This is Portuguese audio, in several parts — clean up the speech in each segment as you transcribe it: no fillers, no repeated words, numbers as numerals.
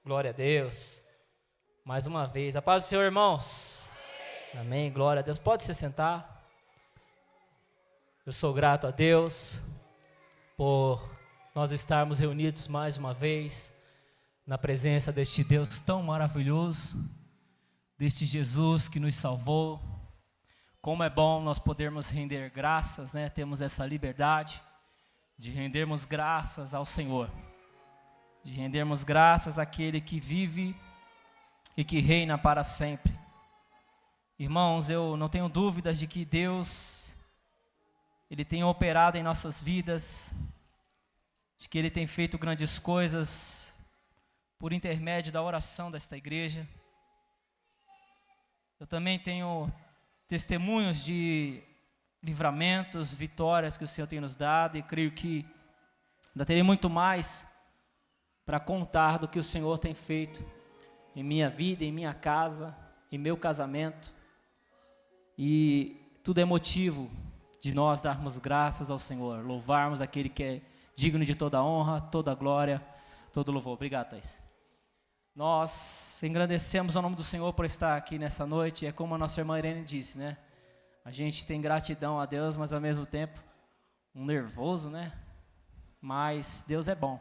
Glória a Deus. Mais uma vez. A paz do Senhor, irmãos. Amém. Glória a Deus. Pode se sentar. Eu sou grato a Deus por nós estarmos reunidos mais uma vez na presença deste Deus tão maravilhoso, deste Jesus que nos salvou. Como é bom nós podermos render graças, né? Temos essa liberdade de rendermos graças ao Senhor, de rendermos graças àquele que vive e que reina para sempre. Irmãos, eu não tenho dúvidas de que Deus, Ele tem operado em nossas vidas, de que Ele tem feito grandes coisas por intermédio da oração desta igreja. Eu também tenho testemunhos de livramentos, vitórias que o Senhor tem nos dado, e creio que ainda terei muito mais para contar do que o Senhor tem feito em minha vida, em minha casa, em meu casamento. E tudo é motivo de nós darmos graças ao Senhor, louvarmos aquele que é digno de toda honra, toda glória, todo louvor. Obrigado, Thaís. Nós engrandecemos o nome do Senhor por estar aqui nessa noite. É como a nossa irmã Irene disse, né? A gente tem gratidão a Deus, mas ao mesmo tempo um nervoso, né? Mas Deus é bom.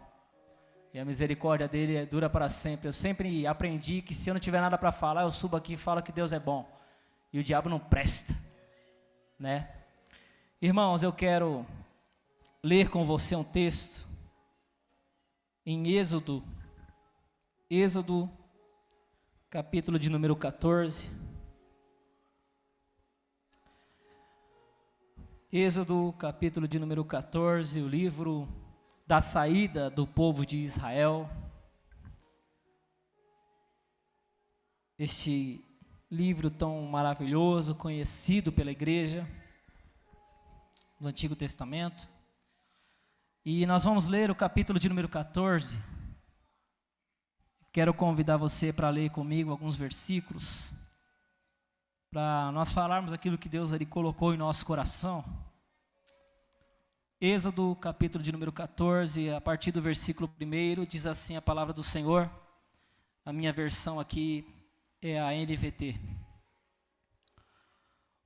E a misericórdia dele dura para sempre. Eu sempre aprendi que se eu não tiver nada para falar, eu subo aqui e falo que Deus é bom. E o diabo não presta, né? Irmãos, eu quero ler com você um texto em Êxodo, capítulo de número 14. Êxodo, capítulo de número 14, o livro da saída do povo de Israel. Este livro tão maravilhoso, conhecido pela igreja do Antigo Testamento. E nós vamos ler o capítulo de número 14. Quero convidar você para ler comigo alguns versículos, para nós falarmos aquilo que Deus ali colocou em nosso coração. Êxodo, capítulo de número 14, a partir do versículo 1, diz assim a palavra do Senhor. A minha versão aqui é a NVT.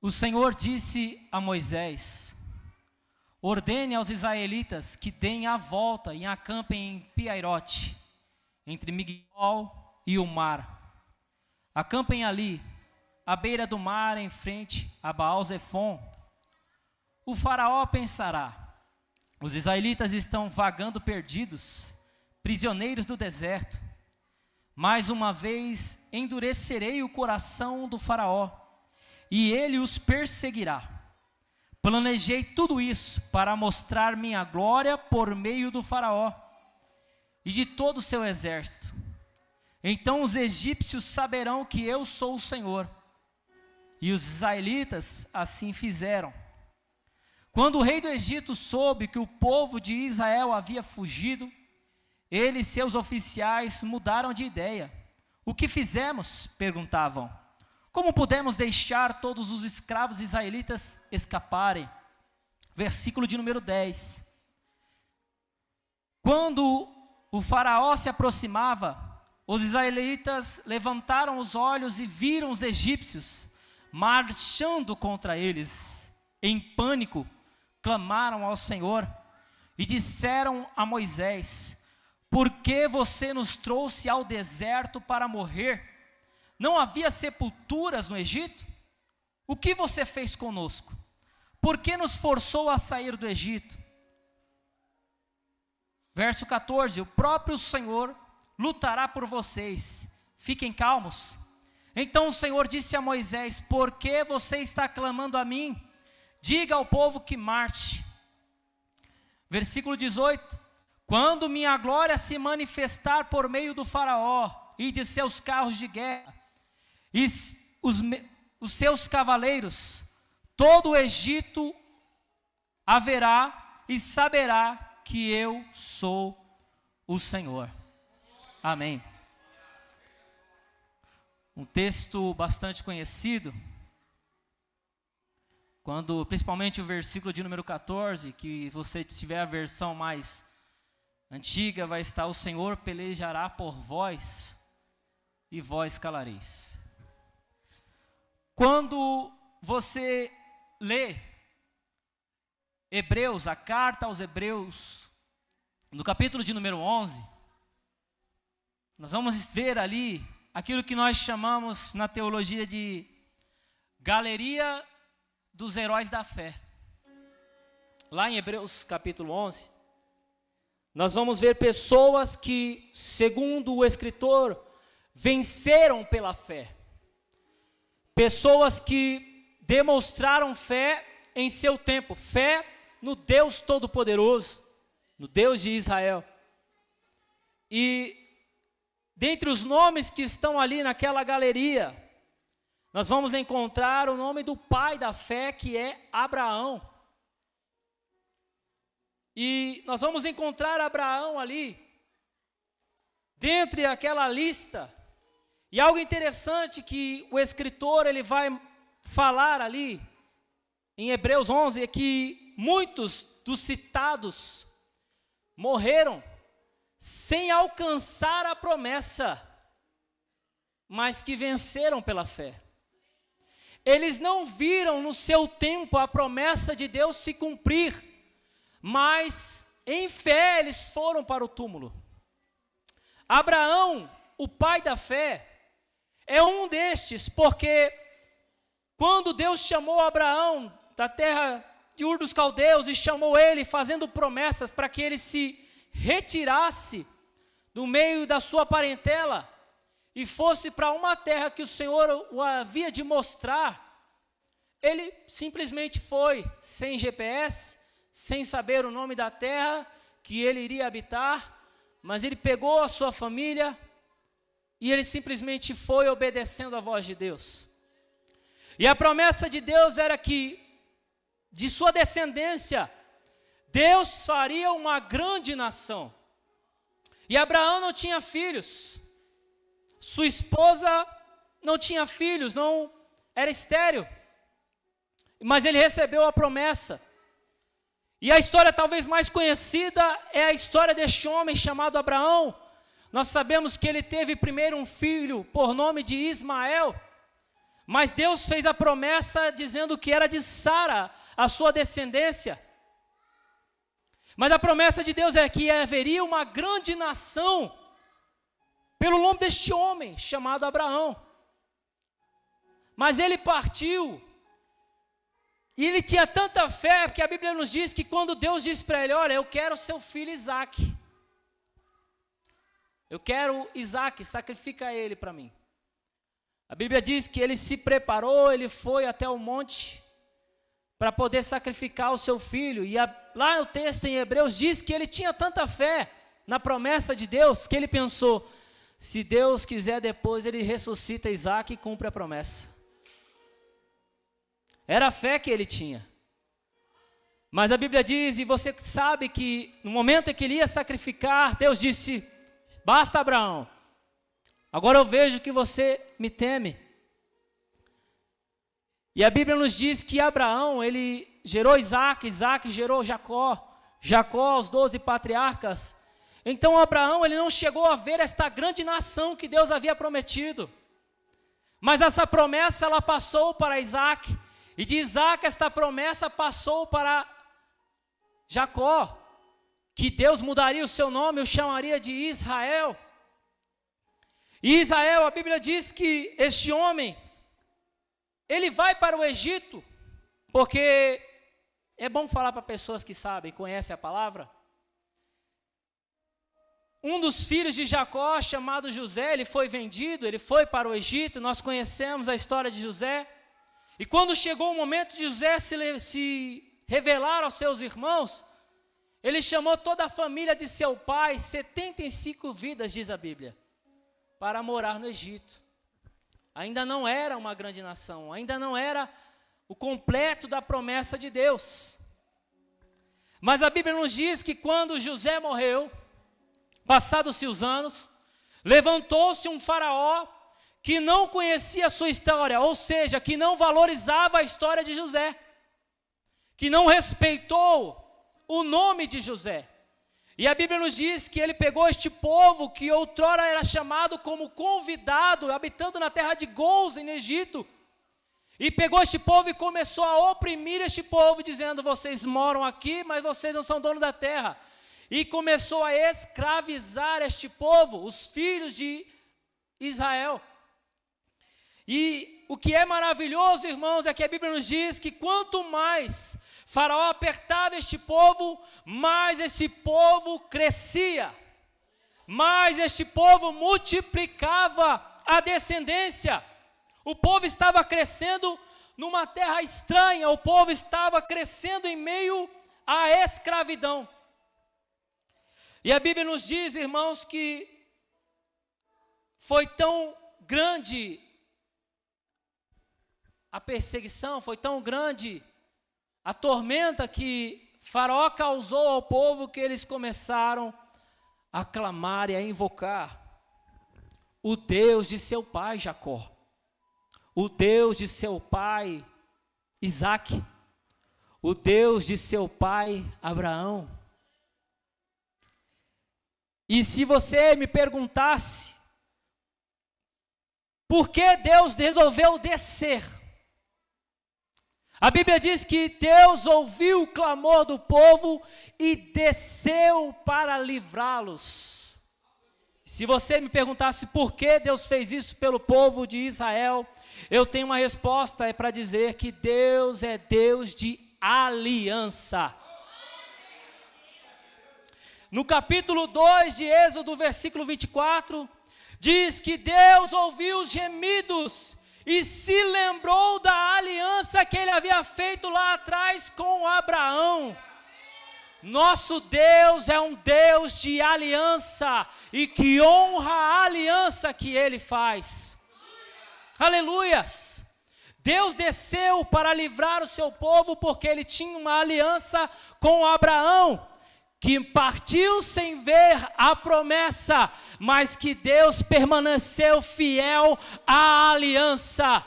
O Senhor disse a Moisés: ordene aos israelitas que deem a volta e acampem em Piairote, entre Migdol e o mar. Acampem ali, à beira do mar, em frente a Baal-Zefon. O faraó pensará: os israelitas estão vagando perdidos, prisioneiros do deserto. Mais uma vez endurecerei o coração do faraó, e ele os perseguirá. Planejei tudo isso para mostrar minha glória por meio do faraó e de todo o seu exército. Então os egípcios saberão que eu sou o Senhor. E os israelitas assim fizeram. Quando o rei do Egito soube que o povo de Israel havia fugido, ele e seus oficiais mudaram de ideia. O que fizemos? Perguntavam. Como pudemos deixar todos os escravos israelitas escaparem? Versículo de número 10. Quando o faraó se aproximava, os israelitas levantaram os olhos e viram os egípcios marchando contra eles. Em pânico, clamaram ao Senhor e disseram a Moisés: por que você nos trouxe ao deserto para morrer? Não havia sepulturas no Egito? O que você fez conosco? Por que nos forçou a sair do Egito? Verso 14, o próprio Senhor lutará por vocês, fiquem calmos. Então o Senhor disse a Moisés: por que você está clamando a mim? Diga ao povo que marche. Versículo 18, quando minha glória se manifestar por meio do faraó e de seus carros de guerra, e os seus cavaleiros, todo o Egito haverá e saberá que eu sou o Senhor. Amém. Um texto bastante conhecido, principalmente o versículo de número 14, que você tiver a versão mais antiga vai estar: o Senhor pelejará por vós, e vós calareis. Quando você lê Hebreus, a carta aos Hebreus, no capítulo de número 11, nós vamos ver ali aquilo que nós chamamos na teologia de galeria dos heróis da fé. Lá em Hebreus capítulo 11, nós vamos ver pessoas que, segundo o escritor, venceram pela fé. Pessoas que demonstraram fé em seu tempo, fé no Deus Todo-Poderoso, no Deus de Israel. E dentre os nomes que estão ali naquela galeria, nós vamos encontrar o nome do pai da fé, que é Abraão. E nós vamos encontrar Abraão ali, dentre aquela lista. E algo interessante que o escritor ele vai falar ali em Hebreus 11 é que muitos dos citados morreram sem alcançar a promessa, mas que venceram pela fé. Eles não viram no seu tempo a promessa de Deus se cumprir, mas em fé eles foram para o túmulo. Abraão, o pai da fé, é um destes, porque quando Deus chamou Abraão da terra de Ur dos Caldeus e chamou ele, fazendo promessas para que ele se retirasse do meio da sua parentela e fosse para uma terra que o Senhor o havia de mostrar, ele simplesmente foi, sem GPS, sem saber o nome da terra que ele iria habitar, mas ele pegou a sua família e ele simplesmente foi obedecendo à voz de Deus. E a promessa de Deus era que, de sua descendência, Deus faria uma grande nação. E Abraão não tinha filhos, sua esposa não tinha filhos, não era estéril, mas ele recebeu a promessa. E a história talvez mais conhecida é a história deste homem chamado Abraão. Nós sabemos que ele teve primeiro um filho por nome de Ismael, mas Deus fez a promessa dizendo que era de Sara a sua descendência. Mas a promessa de Deus é que haveria uma grande nação pelo nome deste homem chamado Abraão. Mas ele partiu, e ele tinha tanta fé, porque a Bíblia nos diz que quando Deus disse para ele: olha, eu quero seu filho Isaque, eu quero Isaque, sacrifica ele para mim. A Bíblia diz que ele se preparou, ele foi até o monte para poder sacrificar o seu filho. E lá no texto em Hebreus diz que ele tinha tanta fé na promessa de Deus, que ele pensou: se Deus quiser depois ele ressuscita Isaque e cumpre a promessa. Era a fé que ele tinha. Mas a Bíblia diz, e você sabe que no momento em que ele ia sacrificar, Deus disse: basta, Abraão, agora eu vejo que você me teme. E a Bíblia nos diz que Abraão, ele gerou Isaque, Isaque gerou Jacó, Jacó os 12 patriarcas. Então Abraão, ele não chegou a ver esta grande nação que Deus havia prometido. Mas essa promessa, ela passou para Isaque. E de Isaque, esta promessa passou para Jacó, que Deus mudaria o seu nome, o chamaria de Israel. E Israel, a Bíblia diz que este homem, ele vai para o Egito, porque é bom falar para pessoas que sabem, conhecem a palavra. Um dos filhos de Jacó, chamado José, ele foi vendido, ele foi para o Egito, nós conhecemos a história de José. E quando chegou o momento de José se revelar aos seus irmãos, ele chamou toda a família de seu pai, 75 vidas, diz a Bíblia, para morar no Egito. Ainda não era uma grande nação, ainda não era o completo da promessa de Deus. Mas a Bíblia nos diz que quando José morreu, passados-se os anos, levantou-se um faraó que não conhecia a sua história, ou seja, que não valorizava a história de José, que não respeitou o nome de José. E a Bíblia nos diz que ele pegou este povo, que outrora era chamado como convidado, habitando na terra de Gósen, no Egito, e pegou este povo e começou a oprimir este povo, dizendo: vocês moram aqui, mas vocês não são donos da terra. E começou a escravizar este povo, os filhos de Israel. E o que é maravilhoso, irmãos, é que a Bíblia nos diz que quanto mais Faraó apertava este povo, mais esse povo crescia, mais este povo multiplicava a descendência. O povo estava crescendo numa terra estranha, o povo estava crescendo em meio à escravidão. E a Bíblia nos diz, irmãos, que foi tão grande a perseguição, foi tão grande a tormenta que Faraó causou ao povo, que eles começaram a clamar e a invocar o Deus de seu pai Jacó, o Deus de seu pai Isaque, o Deus de seu pai Abraão. E se você me perguntasse por que Deus resolveu descer, a Bíblia diz que Deus ouviu o clamor do povo e desceu para livrá-los. Se você me perguntasse por que Deus fez isso pelo povo de Israel, eu tenho uma resposta, é para dizer que Deus é Deus de aliança. No capítulo 2 de Êxodo, versículo 24, diz que Deus ouviu os gemidos e se lembrou da aliança que ele havia feito lá atrás com Abraão. Nosso Deus é um Deus de aliança e que honra a aliança que ele faz. Aleluias! Deus desceu para livrar o seu povo porque ele tinha uma aliança com Abraão, que partiu sem ver a promessa, mas que Deus permaneceu fiel à aliança.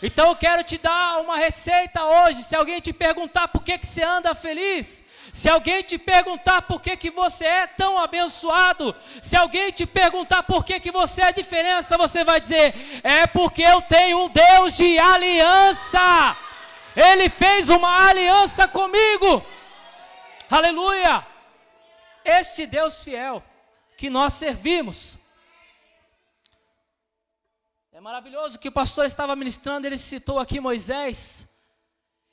Então eu quero te dar uma receita hoje. Se alguém te perguntar por que você anda feliz, se alguém te perguntar por que você é tão abençoado, se alguém te perguntar por que você é diferença, você vai dizer: é porque eu tenho um Deus de aliança. Ele fez uma aliança comigo. Aleluia! Este Deus fiel que nós servimos. É maravilhoso que o pastor estava ministrando, ele citou aqui Moisés.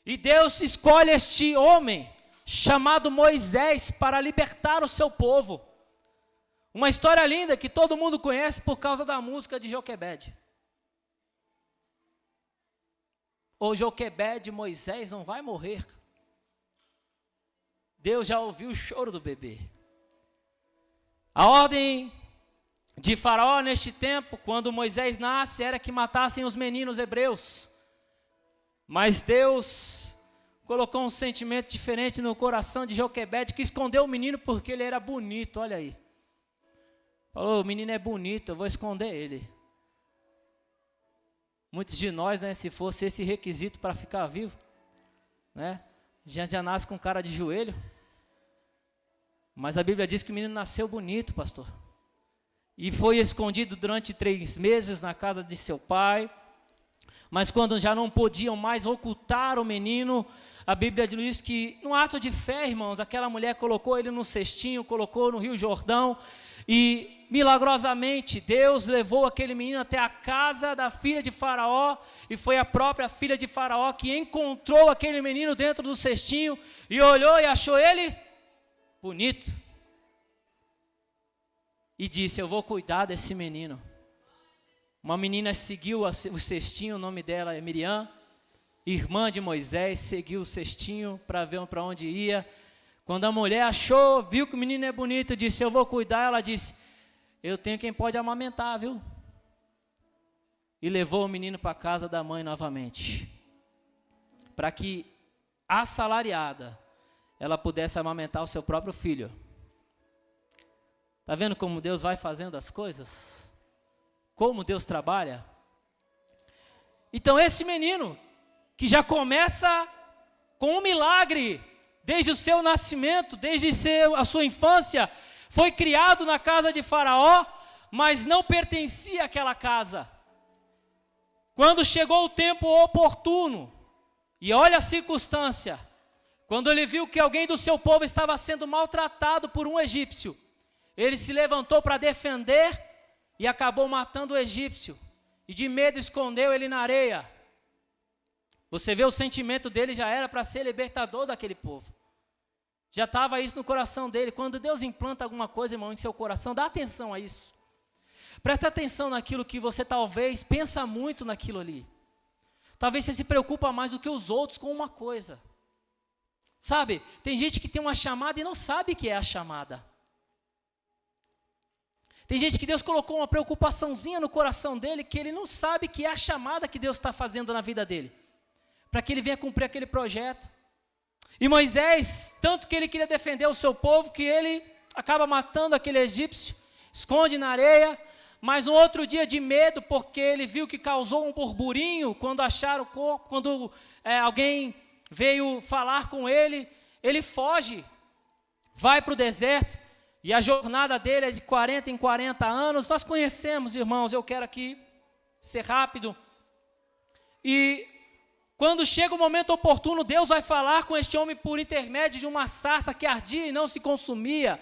E Deus escolhe este homem, chamado Moisés, para libertar o seu povo. Uma história linda que todo mundo conhece por causa da música de Joquebede. O Joquebede, Moisés não vai morrer. Deus já ouviu o choro do bebê. A ordem de Faraó neste tempo, quando Moisés nasce, era que matassem os meninos hebreus. Mas Deus colocou um sentimento diferente no coração de Joquebede, que escondeu o menino porque ele era bonito, olha aí. Falou: o menino é bonito, eu vou esconder ele. Muitos de nós, né, se fosse esse requisito para ficar vivo, né, já nasce com cara de joelho. Mas a Bíblia diz que o menino nasceu bonito, pastor. E foi escondido durante 3 meses na casa de seu pai. Mas quando já não podiam mais ocultar o menino, a Bíblia diz que, num ato de fé, irmãos, aquela mulher colocou ele num cestinho, colocou no Rio Jordão. E milagrosamente Deus levou aquele menino até a casa da filha de Faraó. E foi a própria filha de Faraó que encontrou aquele menino dentro do cestinho e olhou e achou ele bonito, e disse: eu vou cuidar desse menino. Uma menina seguiu o cestinho, o nome dela é Miriam, irmã de Moisés, seguiu o cestinho para ver para onde ia. Quando a mulher achou, viu que o menino é bonito, disse: eu vou cuidar. Ela disse: eu tenho quem pode amamentar, viu? E levou o menino para a casa da mãe novamente, para que assalariada ela pudesse amamentar o seu próprio filho. Está vendo como Deus vai fazendo as coisas? Como Deus trabalha? Então esse menino, que já começa com um milagre, desde o seu nascimento, desde a sua infância, foi criado na casa de Faraó, mas não pertencia àquela casa. Quando chegou o tempo oportuno, e olha a circunstância, quando ele viu que alguém do seu povo estava sendo maltratado por um egípcio, ele se levantou para defender e acabou matando o egípcio. E de medo escondeu ele na areia. Você vê o sentimento dele já era para ser libertador daquele povo. Já estava isso no coração dele. Quando Deus implanta alguma coisa, irmão, em seu coração, dá atenção a isso. Presta atenção naquilo que você talvez pensa muito naquilo ali. Talvez você se preocupa mais do que os outros com uma coisa. Sabe, tem gente que tem uma chamada e não sabe que é a chamada. Tem gente que Deus colocou uma preocupaçãozinha no coração dele, que ele não sabe que é a chamada que Deus está fazendo na vida dele, para que ele venha cumprir aquele projeto. E Moisés, tanto que ele queria defender o seu povo, que ele acaba matando aquele egípcio, esconde na areia, mas no outro dia de medo, porque ele viu que causou um burburinho, quando acharam o corpo, quando alguém veio falar com ele, ele foge, vai para o deserto, e a jornada dele é de 40 em 40 anos, nós conhecemos, irmãos, eu quero aqui ser rápido, e quando chega o momento oportuno, Deus vai falar com este homem por intermédio de uma sarça que ardia e não se consumia,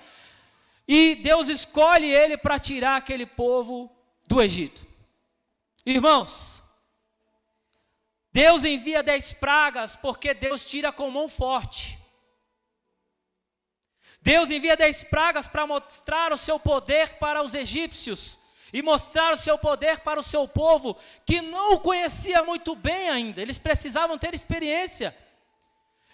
e Deus escolhe ele para tirar aquele povo do Egito. Irmãos, Deus envia 10 pragas porque Deus tira com mão forte. Deus envia 10 pragas para mostrar o seu poder para os egípcios e mostrar o seu poder para o seu povo, que não o conhecia muito bem ainda. Eles precisavam ter experiência.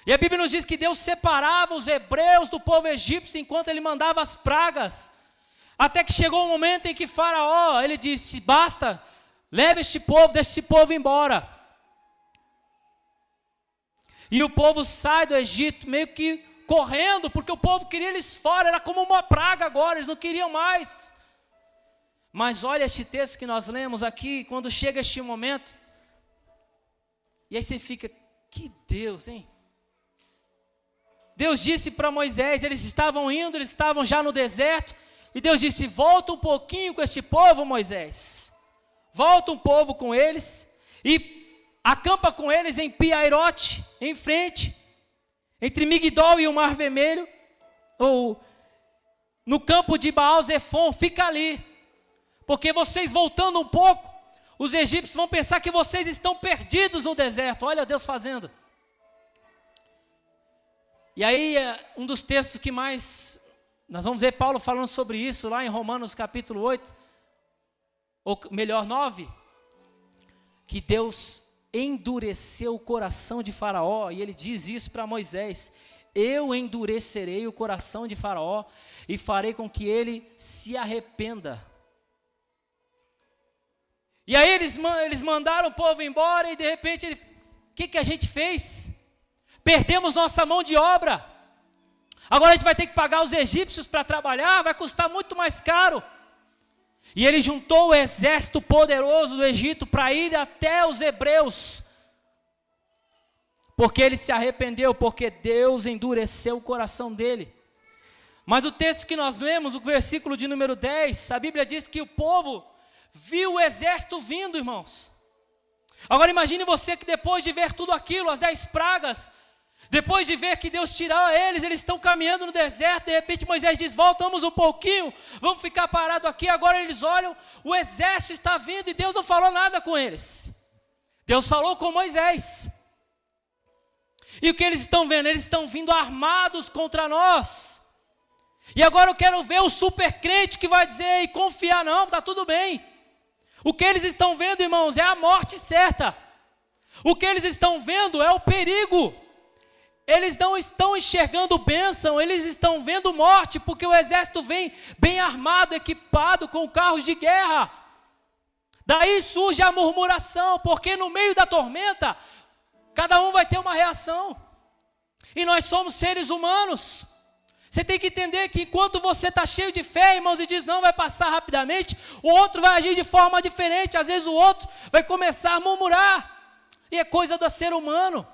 E a Bíblia nos diz que Deus separava os hebreus do povo egípcio enquanto ele mandava as pragas. Até que chegou um momento em que Faraó, ele disse, basta, leve este povo, deixe este povo embora. E o povo sai do Egito meio que correndo, porque o povo queria eles fora, era como uma praga agora, eles não queriam mais. Mas olha este texto que nós lemos aqui, quando chega este momento, e aí você fica, que Deus, hein? Deus disse para Moisés, eles estavam indo, eles estavam já no deserto, e Deus disse, volta um pouquinho com este povo, Moisés. Volta um povo com eles, e acampa com eles em Pi-Hairote, em frente, entre Migdol e o Mar Vermelho, ou no campo de Baal-Zefon, fica ali, porque vocês voltando um pouco, os egípcios vão pensar que vocês estão perdidos no deserto. Olha Deus fazendo. E aí, um dos textos que mais, nós vamos ver Paulo falando sobre isso, lá em Romanos capítulo 8, ou melhor, 9, que Deus endureceu o coração de Faraó, e ele diz isso para Moisés, eu endurecerei o coração de Faraó, e farei com que ele se arrependa. E aí eles mandaram o povo embora, e de repente, o que a gente fez? Perdemos nossa mão de obra, agora a gente vai ter que pagar os egípcios para trabalhar, vai custar muito mais caro. E ele juntou o exército poderoso do Egito para ir até os hebreus, porque ele se arrependeu, porque Deus endureceu o coração dele. Mas o texto que nós lemos, o versículo de número 10, a Bíblia diz que o povo viu o exército vindo, irmãos. Agora imagine você que depois de ver tudo aquilo, as 10 pragas, depois de ver que Deus tirou eles estão caminhando no deserto, de repente Moisés diz, voltamos um pouquinho, vamos ficar parados aqui, agora eles olham, o exército está vindo e Deus não falou nada com eles. Deus falou com Moisés. E o que eles estão vendo? Eles estão vindo armados contra nós. E agora eu quero ver o super crente que vai dizer e confiar, não, está tudo bem. O que eles estão vendo, irmãos, é a morte certa. O que eles estão vendo é o perigo. Eles não estão enxergando bênção, eles estão vendo morte, porque o exército vem bem armado, equipado com carros de guerra. Daí surge a murmuração, porque no meio da tormenta, cada um vai ter uma reação. E nós somos seres humanos. Você tem que entender que enquanto você está cheio de fé, irmãos, e diz, não, vai passar rapidamente, o outro vai agir de forma diferente. Às vezes o outro vai começar a murmurar. E é coisa do ser humano.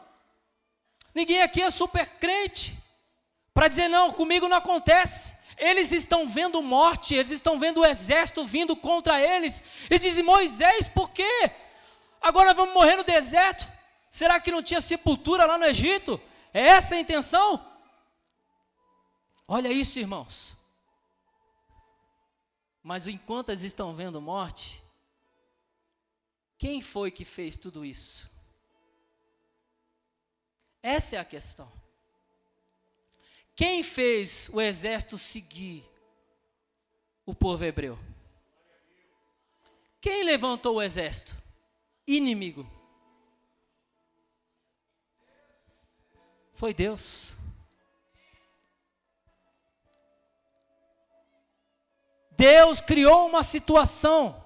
Ninguém aqui é super crente. para dizer: não, comigo não acontece. Eles estão vendo morte, eles estão vendo o exército vindo contra eles. E dizem: Moisés, por quê? Agora vamos morrer no deserto? Será que não tinha sepultura lá no Egito? É essa a intenção? Olha isso, irmãos. Mas enquanto eles estão vendo morte, quem foi que fez tudo isso? Essa é a questão. Quem fez o exército seguir o povo hebreu? Quem levantou o exército? Inimigo. Foi Deus. Deus criou uma situação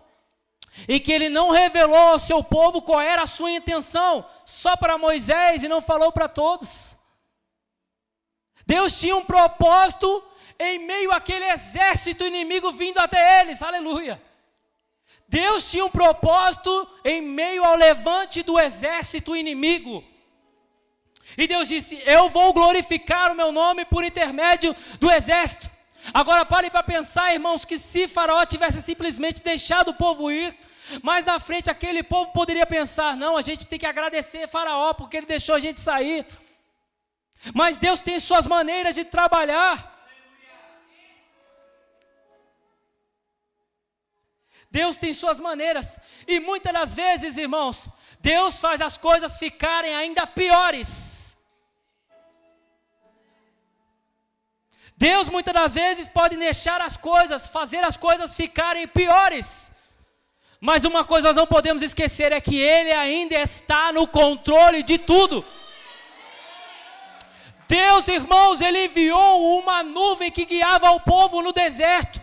em que Ele não revelou ao seu povo qual era a sua intenção, só para Moisés, e não falou para todos. Deus tinha um propósito em meio àquele exército inimigo vindo até eles, aleluia. Deus tinha um propósito em meio ao levante do exército inimigo. E Deus disse: eu vou glorificar o meu nome por intermédio do exército. Agora pare para pensar, irmãos, que se Faraó tivesse simplesmente deixado o povo ir, mais na frente aquele povo poderia pensar: não, a gente tem que agradecer Faraó porque ele deixou a gente sair. Mas Deus tem suas maneiras de trabalhar. Deus tem suas maneiras. E muitas das vezes, irmãos, Deus faz as coisas ficarem ainda piores. Deus muitas das vezes pode deixar as coisas, fazer as coisas ficarem piores. Mas uma coisa nós não podemos esquecer, é que Ele ainda está no controle de tudo. Deus, irmãos, Ele enviou uma nuvem que guiava o povo no deserto.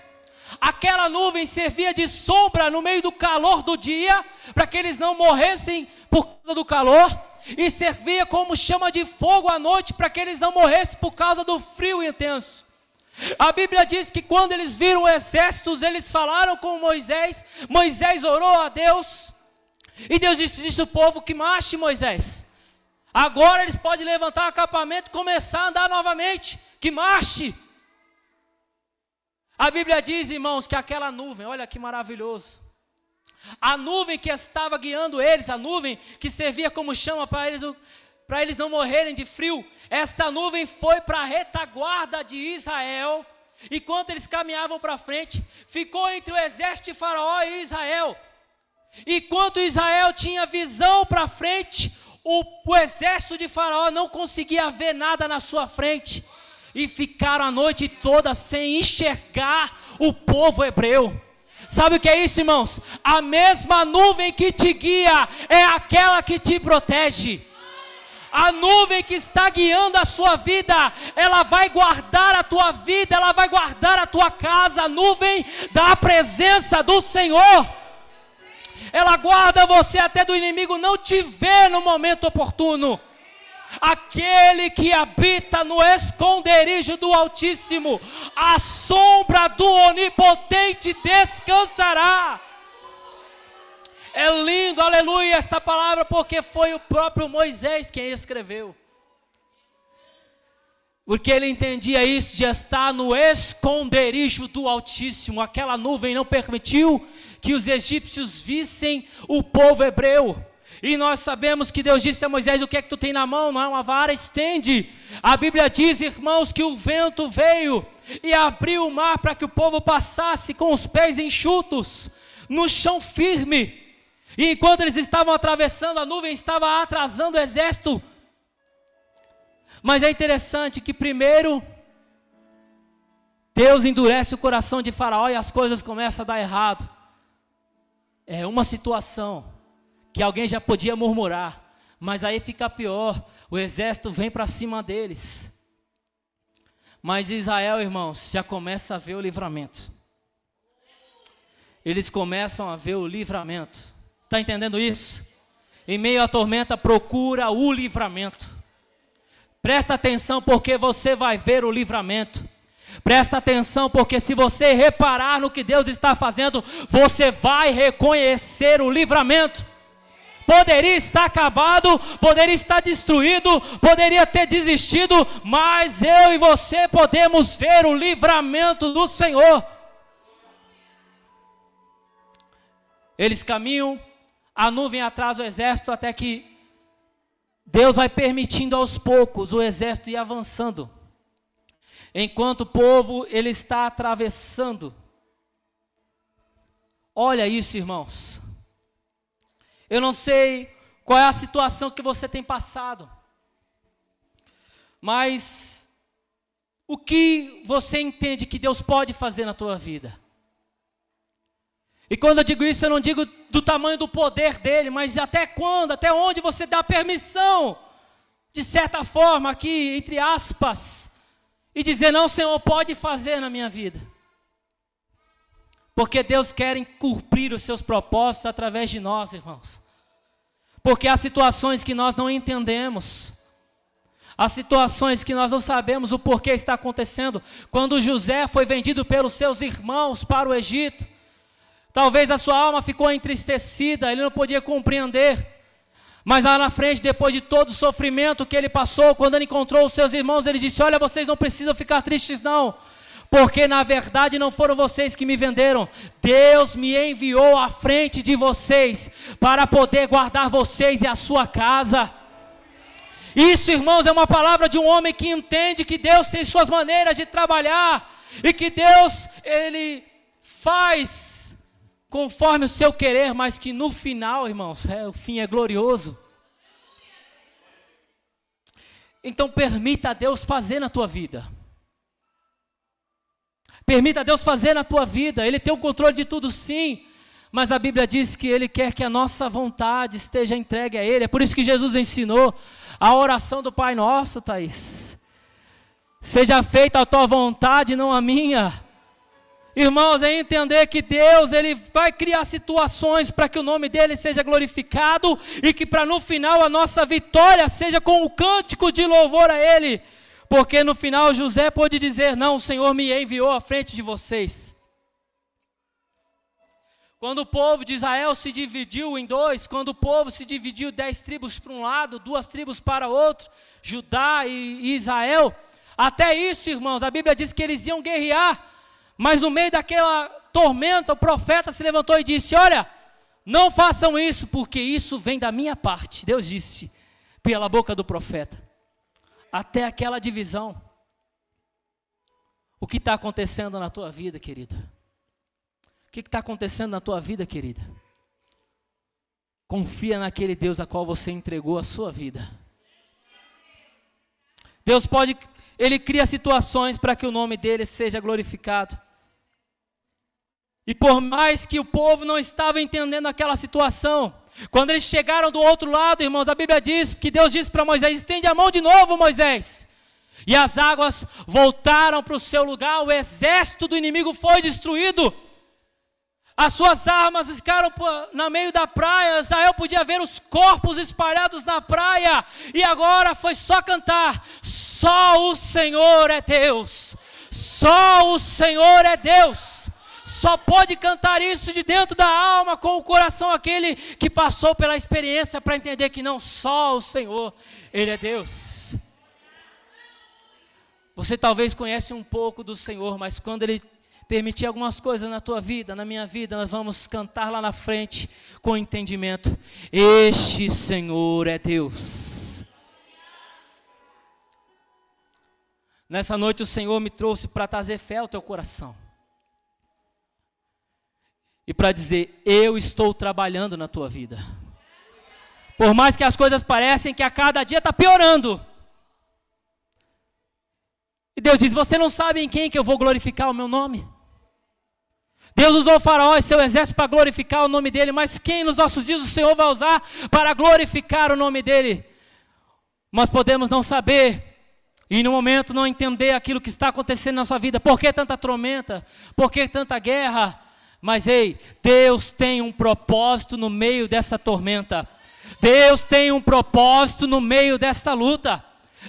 Aquela nuvem servia de sombra no meio do calor do dia, para que eles não morressem por causa do calor. E servia como chama de fogo à noite, para que eles não morressem por causa do frio intenso. A Bíblia diz que quando eles viram exércitos, eles falaram com Moisés. Moisés orou a Deus. E Deus disse ao povo que marche, Moisés. Agora eles podem levantar o acampamento e começar a andar novamente. Que marche. A Bíblia diz, irmãos, que aquela nuvem, olha que maravilhoso. A nuvem que estava guiando eles, a nuvem que servia como chama para eles não morrerem de frio. Esta nuvem foi para a retaguarda de Israel. Enquanto eles caminhavam para frente, ficou entre o exército de Faraó e Israel. Enquanto Israel tinha visão para frente, o exército de Faraó não conseguia ver nada na sua frente. E ficaram a noite toda sem enxergar o povo hebreu. Sabe o que é isso, irmãos? A mesma nuvem que te guia é aquela que te protege. A nuvem que está guiando a sua vida, ela vai guardar a tua vida, ela vai guardar a tua casa. A nuvem da presença do Senhor, ela guarda você até do inimigo não te ver no momento oportuno. Aquele que habita no esconderijo do Altíssimo, a sombra do Onipotente descansará. É lindo, aleluia, esta palavra, porque foi o próprio Moisés quem escreveu. Porque ele entendia isso de estar no esconderijo do Altíssimo. Aquela nuvem não permitiu que os egípcios vissem o povo hebreu. E nós sabemos que Deus disse a Moisés: o que é que tu tem na mão? Não é uma vara? Estende. A Bíblia diz, irmãos, que o vento veio e abriu o mar para que o povo passasse com os pés enxutos no chão firme. E enquanto eles estavam atravessando, a nuvem estava atrasando o exército. Mas é interessante que primeiro Deus endurece o coração de Faraó e as coisas começam a dar errado. É uma situação que alguém já podia murmurar, mas aí fica pior, o exército vem para cima deles. Mas Israel, irmãos, já começa a ver o livramento. Eles começam a ver o livramento. Está entendendo isso? Em meio à tormenta, procura o livramento. Presta atenção, porque você vai ver o livramento. Presta atenção, porque se você reparar no que Deus está fazendo, você vai reconhecer o livramento. poderia estar acabado, poderia estar destruído, poderia ter desistido, mas eu e você podemos ver o livramento do Senhor. Eles caminham, a nuvem atrás do exército, até que Deus vai permitindo aos poucos o exército ir avançando, enquanto o povo ele está atravessando. Olha isso, irmãos. Eu não sei qual é a situação que você tem passado, mas o que você entende que Deus pode fazer na tua vida? E quando eu digo isso, eu não digo do tamanho do poder dele, mas até quando, até onde você dá permissão, de certa forma, aqui, entre aspas, e dizer, não, Senhor, pode fazer na minha vida. Porque Deus quer cumprir os seus propósitos através de nós, irmãos. Porque há situações que nós não entendemos. Há situações que nós não sabemos o porquê está acontecendo. Quando José foi vendido pelos seus irmãos para o Egito, talvez a sua alma ficou entristecida, ele não podia compreender. Mas lá na frente, depois de todo o sofrimento que ele passou, quando ele encontrou os seus irmãos, ele disse, olha, vocês não precisam ficar tristes não, porque na verdade não foram vocês que me venderam. Deus me enviou à frente de vocês, para poder guardar vocês e a sua casa. Isso, irmãos, é uma palavra de um homem que entende que Deus tem suas maneiras de trabalhar, e que Deus, ele faz conforme o seu querer, mas que no final, irmãos, o fim é glorioso. Então permita a Deus fazer na tua vida. Permita a Deus fazer na tua vida. Ele tem o controle de tudo, sim, mas a Bíblia diz que Ele quer que a nossa vontade esteja entregue a Ele. É por isso que Jesus ensinou a oração do Pai Nosso, Thaís. Seja feita a tua vontade, não a minha. Irmãos, é entender que Deus, Ele vai criar situações para que o nome dEle seja glorificado e que para no final a nossa vitória seja com o cântico de louvor a Ele. Porque no final José pôde dizer, não, o Senhor me enviou à frente de vocês. Quando o povo de Israel se dividiu em dois, quando o povo se dividiu 10 tribos para um lado, 2 tribos para outro, Judá e Israel, até isso, irmãos, a Bíblia diz que eles iam guerrear. Mas no meio daquela tormenta, o profeta se levantou e disse, olha, não façam isso, porque isso vem da minha parte. Deus disse, pela boca do profeta. Até aquela divisão. O que está acontecendo na tua vida, querida? O que está acontecendo na tua vida, querida? Confia naquele Deus a qual você entregou a sua vida. Deus pode, Ele cria situações para que o nome dEle seja glorificado. E por mais que o povo não estava entendendo aquela situação, quando eles chegaram do outro lado, irmãos, a Bíblia diz que Deus disse para Moisés, estende a mão de novo, Moisés. E as águas voltaram para o seu lugar, o exército do inimigo foi destruído. As suas armas ficaram no meio da praia, Israel podia ver os corpos espalhados na praia. E agora foi só cantar, só o Senhor é Deus, só o Senhor é Deus. Só pode cantar isso de dentro da alma, com o coração, aquele que passou pela experiência para entender que não só o Senhor, Ele é Deus. Você talvez conhece um pouco do Senhor, mas quando Ele permitir algumas coisas na tua vida, na minha vida, nós vamos cantar lá na frente com entendimento. Este Senhor é Deus. Nessa noite o Senhor me trouxe para trazer fé ao teu coração. E para dizer, eu estou trabalhando na tua vida. Por mais que as coisas parecem que a cada dia está piorando. E Deus diz, você não sabe em quem que eu vou glorificar o meu nome? Deus usou o faraó e seu exército para glorificar o nome dele, mas quem nos nossos dias o Senhor vai usar para glorificar o nome dele? Nós podemos não saber, e no momento não entender aquilo que está acontecendo na sua vida. Por que tanta tormenta? Por que tanta guerra? Mas ei, Deus tem um propósito no meio dessa tormenta. Deus tem um propósito no meio dessa luta.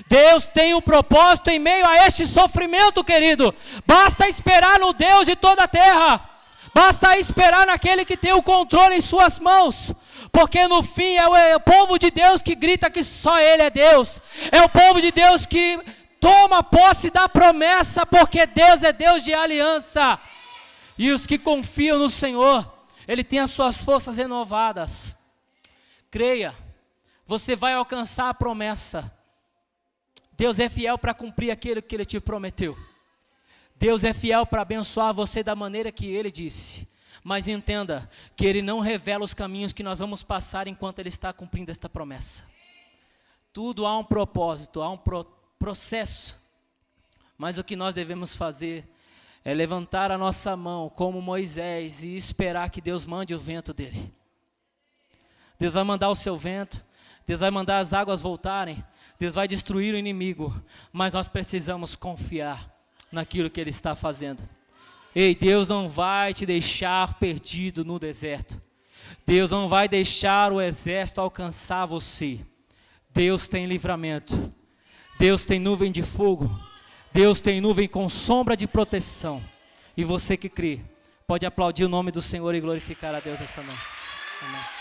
Deus tem um propósito em meio a este sofrimento, querido. Basta esperar no Deus de toda a terra. Basta esperar naquele que tem o controle em suas mãos. Porque no fim é o povo de Deus que grita que só Ele é Deus. É o povo de Deus que toma posse da promessa, porque Deus é Deus de aliança. E os que confiam no Senhor, Ele tem as suas forças renovadas. Creia, você vai alcançar a promessa. Deus é fiel para cumprir aquilo que Ele te prometeu. Deus é fiel para abençoar você da maneira que Ele disse. Mas entenda que Ele não revela os caminhos que nós vamos passar enquanto Ele está cumprindo esta promessa. Tudo há um propósito, há um processo. Mas o que nós devemos fazer é levantar a nossa mão como Moisés e esperar que Deus mande o vento dele. Deus vai mandar o seu vento, Deus vai mandar as águas voltarem, Deus vai destruir o inimigo, mas nós precisamos confiar naquilo que Ele está fazendo. Ei, Deus não vai te deixar perdido no deserto. Deus não vai deixar o exército alcançar você. Deus tem livramento. Deus tem nuvem de fogo. Deus tem nuvem com sombra de proteção. E você que crê, pode aplaudir o nome do Senhor e glorificar a Deus essa noite. Amém.